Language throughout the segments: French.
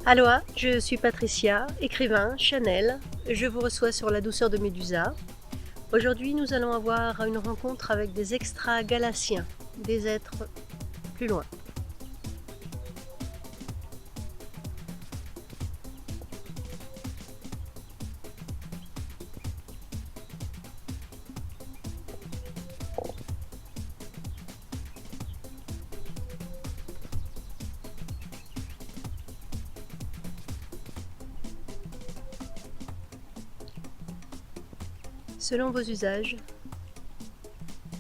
Aloha, je suis Patricia, écrivain, Chanel. Je vous reçois sur La douceur de Médusa. Aujourd'hui, nous allons avoir une rencontre avec des extra-galaxiens, des êtres plus loin. Selon vos usages,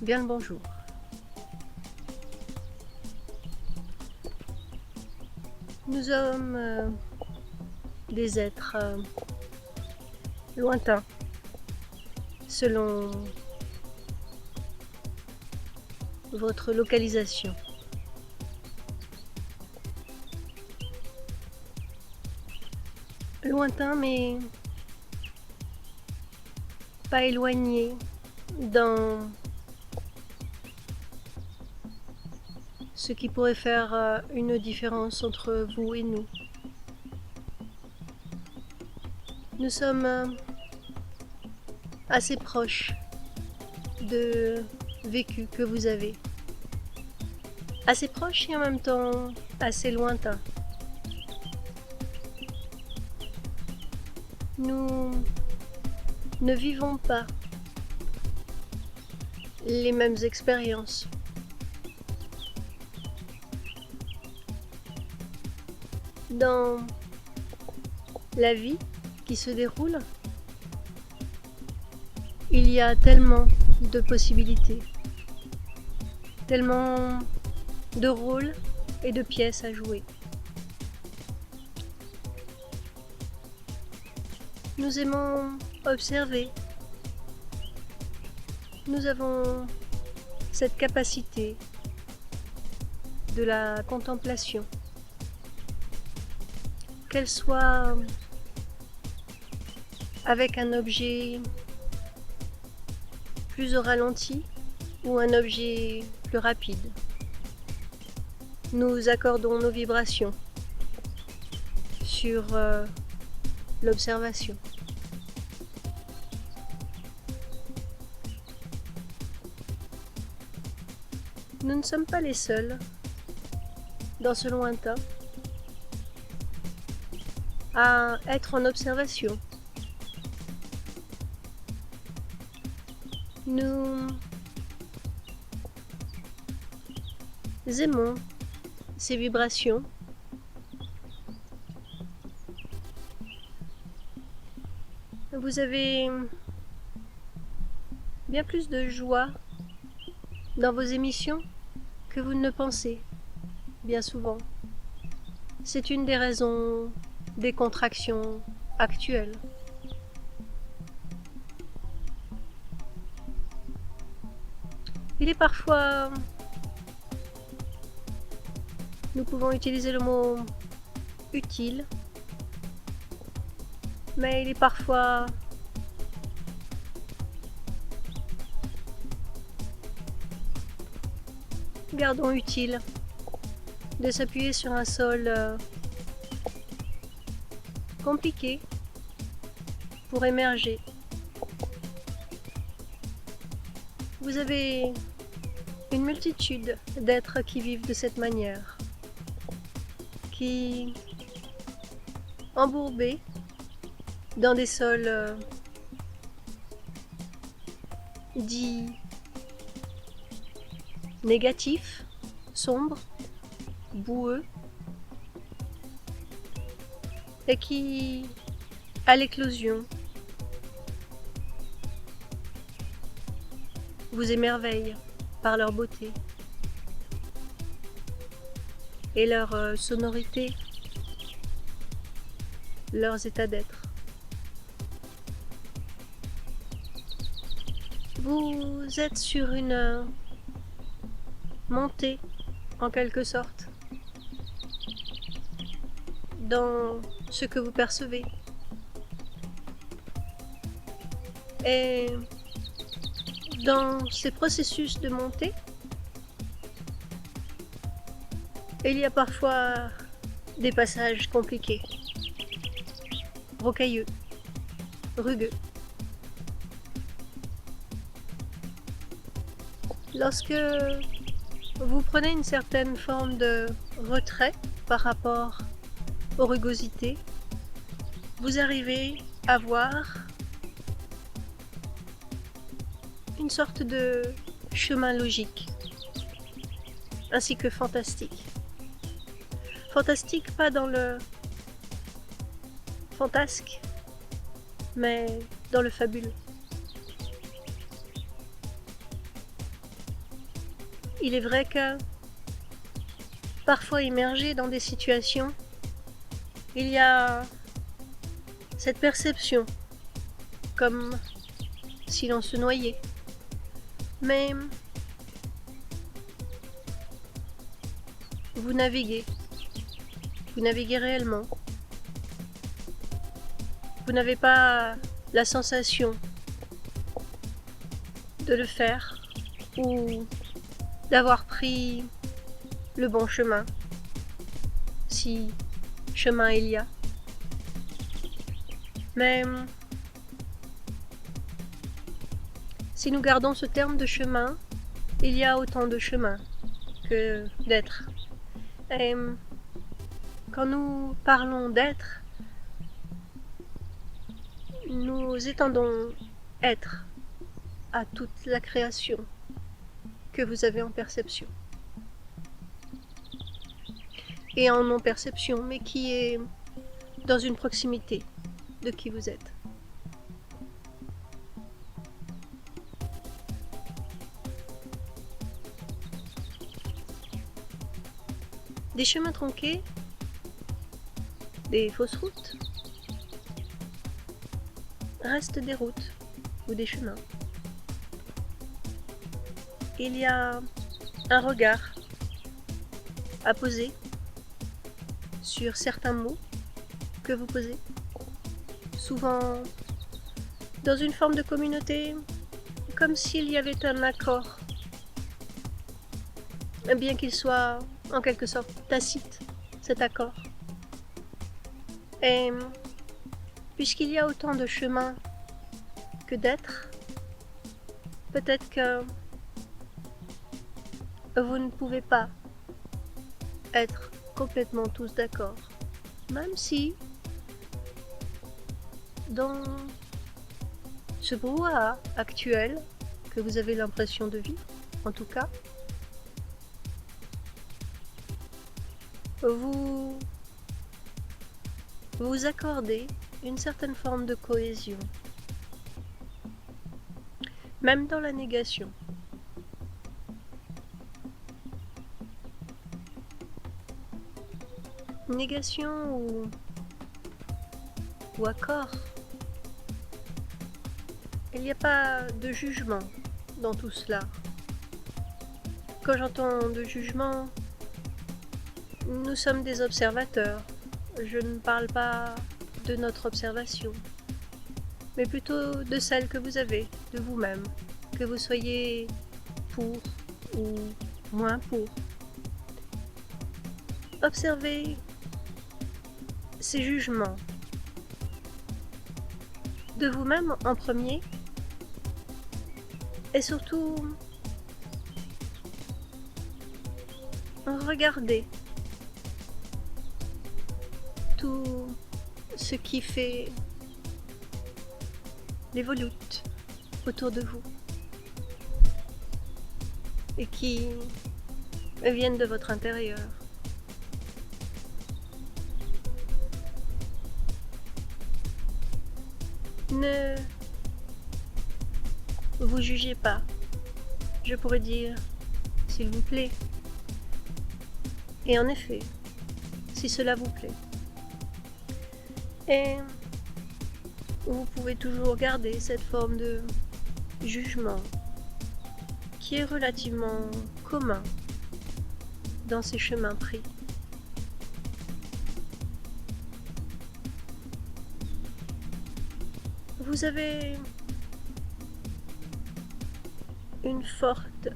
bien le bonjour. Nous sommes des êtres lointains, selon votre localisation. Lointain, mais pas éloigné dans ce qui pourrait faire une différence entre vous et nous. Nous sommes assez proches de vécu que vous avez. Assez proches et en même temps assez lointains. Nous ne vivons pas les mêmes expériences. Dans la vie qui se déroule, il y a tellement de possibilités, tellement de rôles et de pièces à jouer. Nous aimons observer. Nous avons cette capacité de la contemplation, qu'elle soit avec un objet plus au ralenti ou un objet plus rapide. Nous accordons nos vibrations sur l'observation. Nous ne sommes pas les seuls dans ce lointain à être en observation. Nous aimons ces vibrations. Vous avez bien plus de joie dans vos émissions que vous ne le pensez, bien souvent. C'est une des raisons des contractions actuelles. Il est parfois, nous pouvons utiliser le mot utile, mais il est parfois gardons utile de s'appuyer sur un sol compliqué pour émerger. Vous avez une multitude d'êtres qui vivent de cette manière, qui embourbés dans des sols dits négatifs, sombres, boueux, et qui, à l'éclosion, vous émerveillent par leur beauté et leur sonorité, leurs états d'être. Vous êtes sur une montée, en quelque sorte, dans ce que vous percevez. Et dans ces processus de montée, il y a parfois des passages compliqués, rocailleux, rugueux. Lorsque vous prenez une certaine forme de retrait par rapport aux rugosités, vous arrivez à voir une sorte de chemin logique, ainsi que fantastique. Fantastique pas dans le fantasque, mais dans le fabuleux. Il est vrai que, parfois immergé dans des situations, il y a cette perception, comme si l'on se noyait. Mais vous naviguez réellement. Vous n'avez pas la sensation de le faire ou d'avoir pris le bon chemin, si chemin il y a. Mais si nous gardons ce terme de chemin, il y a autant de chemins que d'êtres. Et quand nous parlons d'être, nous étendons être à toute la création que vous avez en perception. Et en non-perception, mais qui est dans une proximité de qui vous êtes. Des chemins tronqués, des fausses routes, restent des routes ou des chemins. Il y a un regard à poser sur certains mots que vous posez, souvent dans une forme de communauté, comme s'il y avait un accord, bien qu'il soit en quelque sorte tacite, cet accord. Et puisqu'il y a autant de chemins que d'êtres, peut-être que vous ne pouvez pas être complètement tous d'accord, même si dans ce brouhaha actuel que vous avez l'impression de vivre, en tout cas, vous vous accordez une certaine forme de cohésion, même dans la négation. Négation ou accord. Il n'y a pas de jugement dans tout cela. Quand j'entends de jugement, nous sommes des observateurs. Je ne parle pas de notre observation, mais plutôt de celle que vous avez, de vous-même, que vous soyez pour ou moins pour. Observez ces jugements de vous-même en premier, et surtout regardez tout ce qui fait les volutes autour de vous et qui viennent de votre intérieur. Ne vous jugez pas. Je pourrais dire, s'il vous plaît. Et en effet, si cela vous plaît. Et vous pouvez toujours garder cette forme de jugement qui est relativement commun dans ces chemins pris. Vous avez une forte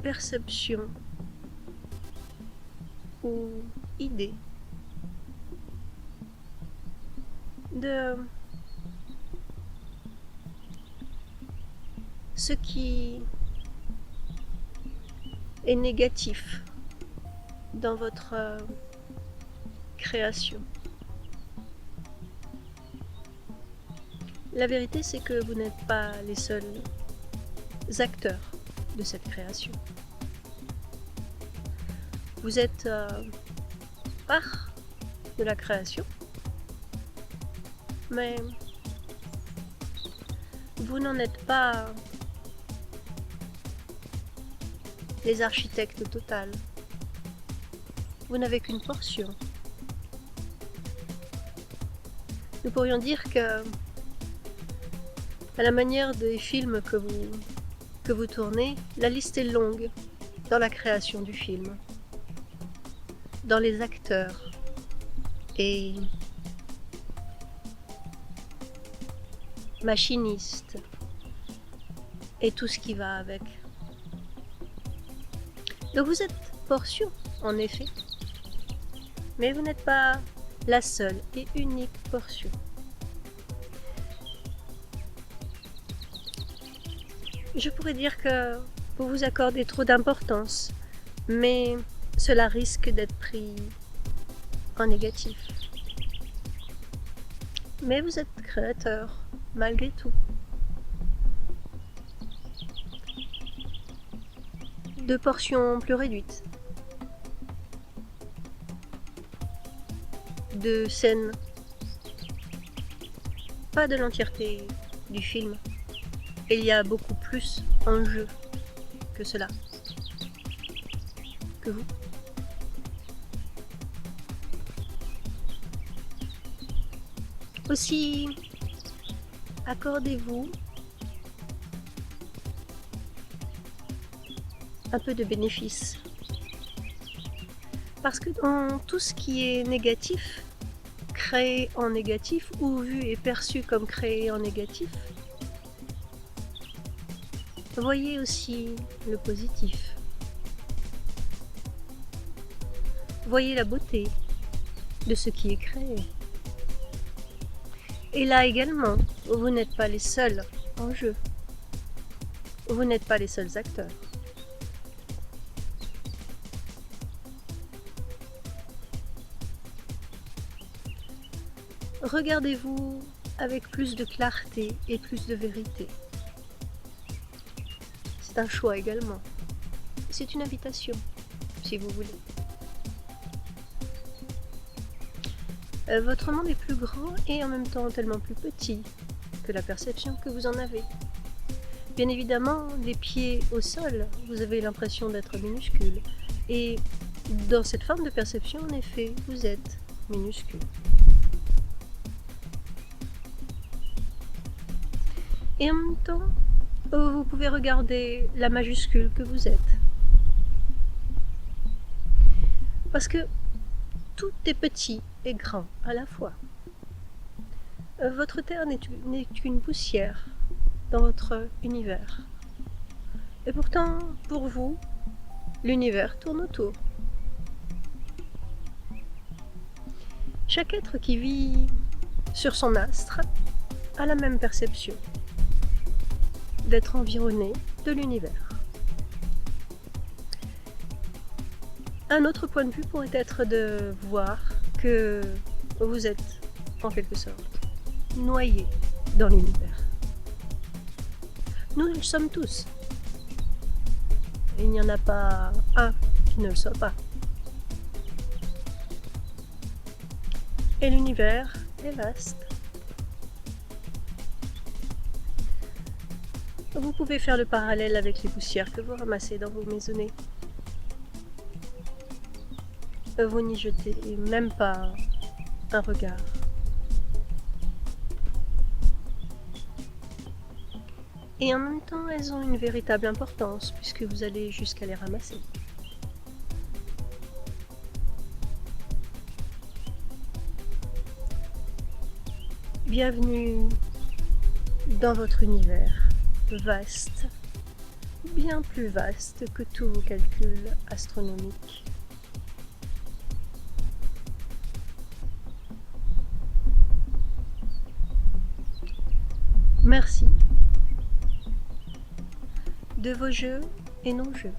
perception ou idée de ce qui est négatif dans votre création. La vérité, c'est que vous n'êtes pas les seuls acteurs de cette création. Vous êtes part de la création, mais vous n'en êtes pas les architectes total. Vous n'avez qu'une portion. Nous pourrions dire que, à la manière des films que vous tournez, la liste est longue dans la création du film, dans les acteurs et machinistes et tout ce qui va avec. Donc vous êtes portion, en effet, mais vous n'êtes pas la seule et unique portion. Je pourrais dire que vous vous accordez trop d'importance, mais cela risque d'être pris en négatif. Mais vous êtes créateur, malgré tout. De portions plus réduites. De scènes. Pas de l'entièreté du film. Il y a beaucoup plus en jeu que cela. Que vous. Aussi, accordez-vous un peu de bénéfice. Parce que dans tout ce qui est négatif, créé en négatif ou vu et perçu comme créé en négatif, voyez aussi le positif. Voyez la beauté de ce qui est créé. Et là également, vous n'êtes pas les seuls en jeu. Vous n'êtes pas les seuls acteurs. Regardez-vous avec plus de clarté et plus de vérité. C'est un choix également. C'est une invitation, si vous voulez. Votre monde est plus grand et en même temps tellement plus petit que la perception que vous en avez. Bien évidemment, les pieds au sol, vous avez l'impression d'être minuscule. Et dans cette forme de perception, en effet, vous êtes minuscule. Et en même temps, vous pouvez regarder la majuscule que vous êtes. Parce que tout est petit et grand à la fois. Votre terre n'est qu'une poussière dans votre univers. Et pourtant, pour vous, l'univers tourne autour. Chaque être qui vit sur son astre a la même perception d'être environné de l'univers. Un autre point de vue pourrait être de voir que vous êtes, en quelque sorte, noyé dans l'univers. Nous le sommes tous. Il n'y en a pas un qui ne le soit pas. Et l'univers est vaste. Vous pouvez faire le parallèle avec les poussières que vous ramassez dans vos maisonnées. Vous n'y jetez même pas un regard. Et en même temps, elles ont une véritable importance puisque vous allez jusqu'à les ramasser. Bienvenue dans votre univers vaste, bien plus vaste que tous vos calculs astronomiques. Merci de vos jeux et non-jeux.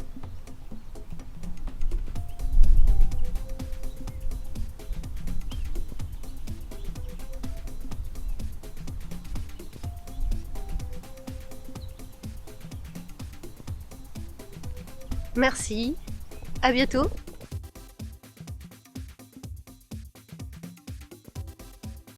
Merci, à bientôt.